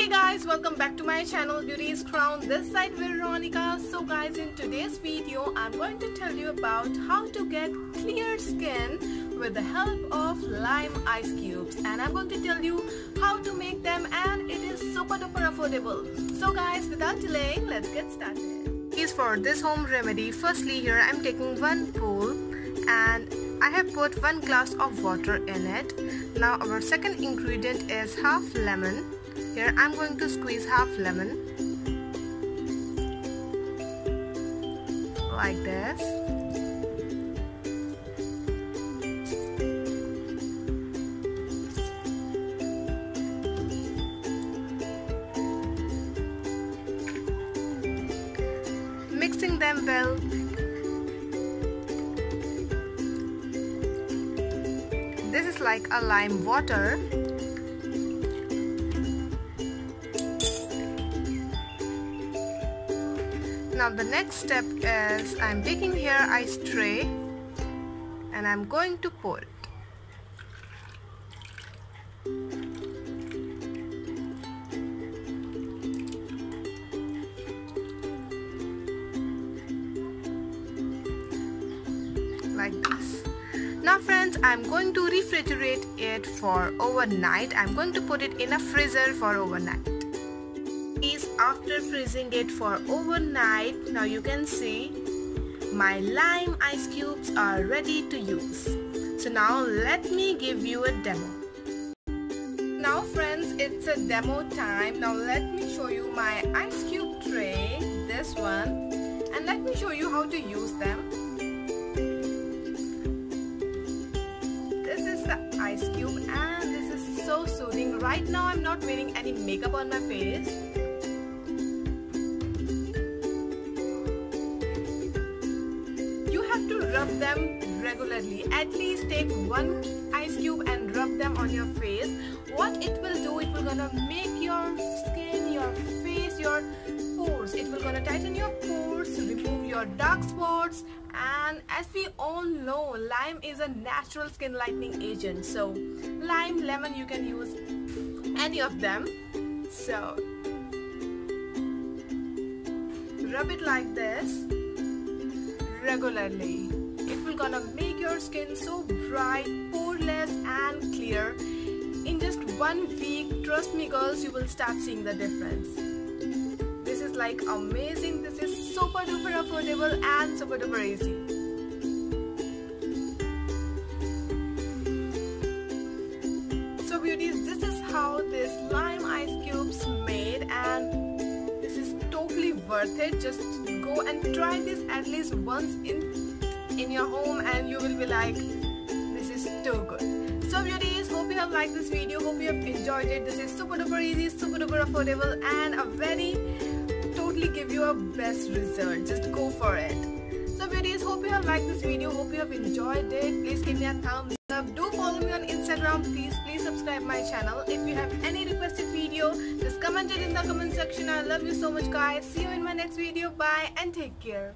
Hey guys, welcome back to my channel Beauties Crown. This side Veronica. So guys, in today's video I'm going to tell you about how to get clear skin with the help of lime ice cubes, and I'm going to tell you how to make them, and it is super duper affordable. So guys, without delaying, let's get started. For this home remedy, firstly here I'm taking one bowl and I have put 1 glass of water in it. Now our second ingredient is half lemon. Here I'm going to squeeze half lemon like this. Mixing them well. This is like a lime water. Now the next step is I'm taking here ice tray and I'm going to pour it. Like this. Now friends, I'm going to refrigerate it for overnight. I'm going to put it in a freezer for overnight. After freezing it for overnight, now you can see my lime ice cubes are ready to use. So now let me give you a demo. Now friends, it's a demo time. Now let me show you my ice cube tray, this one, and let me show you how to use them. This is the ice cube and this is so soothing. Right now I'm not wearing any makeup on my face. Rub them regularly. At least take 1 ice cube and rub them on your face. What it will do, it will gonna make your skin, your face, your pores. It will gonna tighten your pores, remove your dark spots, and as we all know, lime is a natural skin lightening agent. So lime, lemon, you can use any of them. So rub it like this regularly. It will gonna make your skin so bright, poreless and clear. In just 1 week, trust me girls, you will start seeing the difference. This is like amazing. This is super duper affordable and super duper easy. So beauties, this is how this lime ice cubes made, and this is totally worth it. Just go and try this at least once in your home and you will be like, this is too good. So beauties, hope you have liked this video, hope you have enjoyed it. This is super duper easy, super duper affordable, and a very totally give you a best result. Just go for it. So beauties, hope you have liked this video, hope you have enjoyed it. Please give me a thumbs up. Do follow me on Instagram. Please subscribe my channel. If you have any requested video, just comment it in the comment section. I love you so much guys. See you in my next video. Bye and take care.